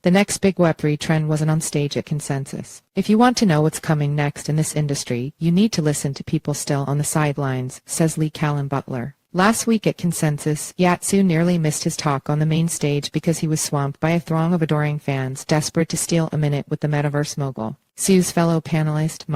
The next big Web3 trend wasn't on stage at Consensus. If you want to know what's coming next in this industry, you need to listen to people still on the sidelines, says Leah Callon-Butler. Last week at Consensus, Yat Siu nearly missed his talk on the main stage because he was swamped by a throng of adoring fans desperate to steal a minute with the metaverse mogul. Siu's fellow panelist,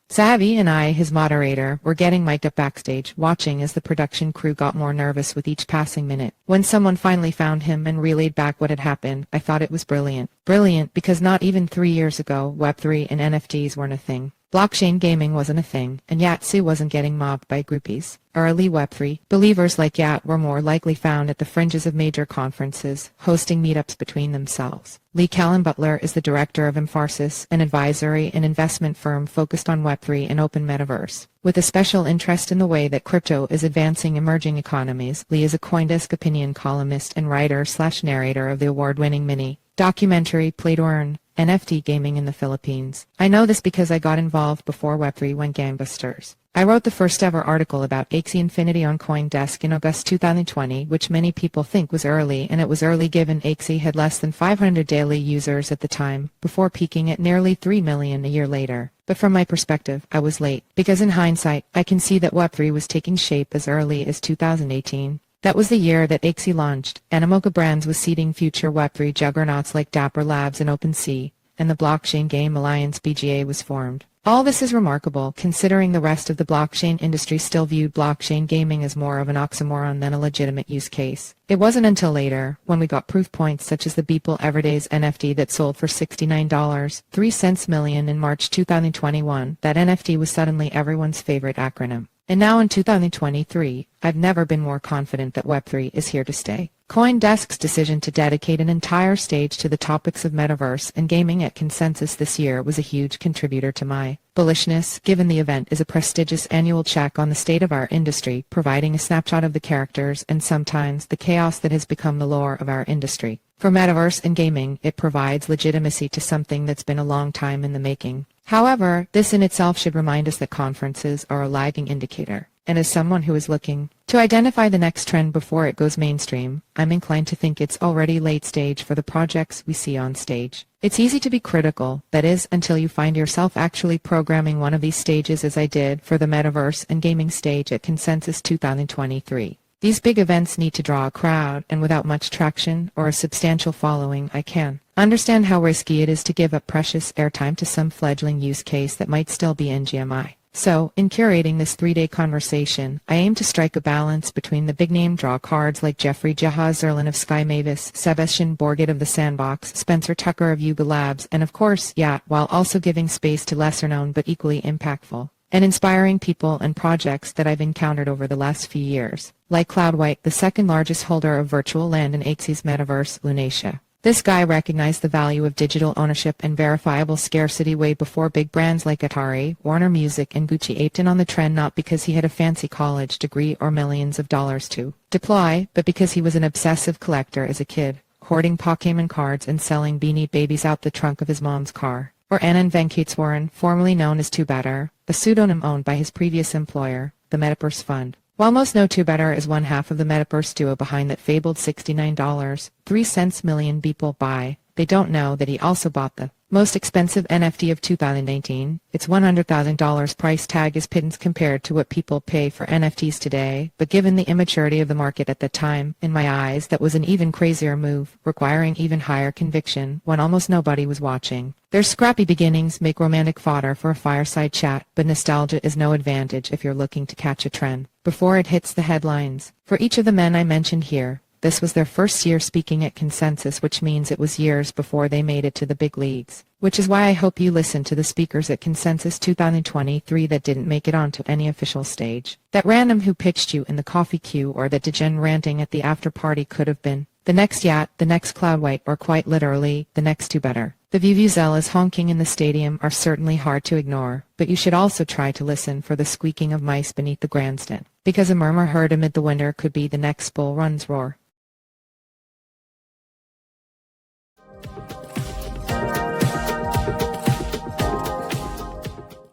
Zehavi, and I, his moderator, were getting mic'd up backstage, watching as the production crew got more nervous with each passing minute. When someone finally found him and relayed back what had happened, I thought it was brilliant. Brilliant because not even 3 years ago, Web3 and NFTs weren't a thing. Blockchain gaming wasn't a thing, and Yat Siu wasn't getting mobbed by groupies. Early Web3 believers like Yat were more likely found at the fringes of major conferences, hosting meetups between themselves. Leah Callon-Butler is the director of Emphasis, an advisory and investment firm focused on Web3 and open metaverse. With a special interest in the way that crypto is advancing emerging economies, Leah is a CoinDesk opinion columnist and writer/narrator of the award-winning documentary Play to Earn, NFT gaming in the Philippines. I know this because I got involved before Web3 went gangbusters. I wrote the first ever article about Axie Infinity on CoinDesk in August 2020, which many people think was early, and it was early given Axie had less than 500 daily users at the time, before peaking at nearly 3 million a year later. But from my perspective, I was late, because in hindsight, I can see that Web3 was taking shape as early as 2018. That was the year that Axie launched, Animoca Brands was seeding future Web3 juggernauts like Dapper Labs and OpenSea, and the Blockchain Game Alliance BGA was formed. All this is remarkable, considering the rest of the blockchain industry still viewed blockchain gaming as more of an oxymoron than a legitimate use case. It wasn't until later, when we got proof points such as the Beeple Everdays NFT that sold for $69.03 million in March 2021, that NFT was suddenly everyone's favorite acronym. And now in 2023, I've never been more confident that Web3 is here to stay. CoinDesk's decision to dedicate an entire stage to the topics of metaverse and gaming at Consensus this year was a huge contributor to my bullishness, given the event is a prestigious annual check on the state of our industry, providing a snapshot of the characters and sometimes the chaos that has become the lore of our industry. For metaverse and gaming, it provides legitimacy to something that's been a long time in the making. However, this in itself should remind us that conferences are a lagging indicator. And as someone who is looking to identify the next trend before it goes mainstream, I'm inclined to think it's already late stage for the projects we see on stage. It's easy to be critical, that is, until you find yourself actually programming one of these stages as I did for the metaverse and gaming stage at Consensus 2023. These big events need to draw a crowd, and without much traction or a substantial following, I can understand how risky it is to give up precious airtime to some fledgling use case that might still be NGMI. So, in curating this 3-day conversation, I aim to strike a balance between the big-name draw cards like Jeffrey Zerlin of Sky Mavis, Sebastian Borget of The Sandbox, Spencer Tucker of Yuga Labs, and of course, Yat, while also giving space to lesser-known but equally impactful and inspiring people and projects that I've encountered over the last few years, like Cloudwhite, the second largest holder of virtual land in Axie's metaverse, Lunacia. This guy recognized the value of digital ownership and verifiable scarcity way before big brands like Atari, Warner Music, and Gucci aped in on the trend, not because he had a fancy college degree or millions of dollars to deploy, but because he was an obsessive collector as a kid, hoarding Pokémon cards and selling Beanie Babies out the trunk of his mom's car. Or Anand Venkateswaran, formerly known as Two Better, a pseudonym owned by his previous employer, the Metaverse Fund. While most know Two Better is one half of the Metaverse duo behind that fabled $69.03 million Beeple buy, they don't know that he also bought the most expensive NFT of 2019. Its $100,000 price tag is pittance compared to what people pay for NFTs today, but given the immaturity of the market at that time, in my eyes that was an even crazier move, requiring even higher conviction when almost nobody was watching. Their scrappy beginnings make romantic fodder for a fireside chat, but nostalgia is no advantage if you're looking to catch a trend before it hits the headlines. For each of the men I mentioned here, this was their first year speaking at Consensus, which means it was years before they made it to the big leagues. Which is why I hope you listen to the speakers at Consensus 2023 that didn't make it onto any official stage. That random who pitched you in the coffee queue, or that degen ranting at the after party could have been the next Yat, the next Cloudwhite, or quite literally, the next Two Better. The vuvuzelas honking in the stadium are certainly hard to ignore, but you should also try to listen for the squeaking of mice beneath the grandstand, because a murmur heard amid the winter could be the next Bull Run's roar.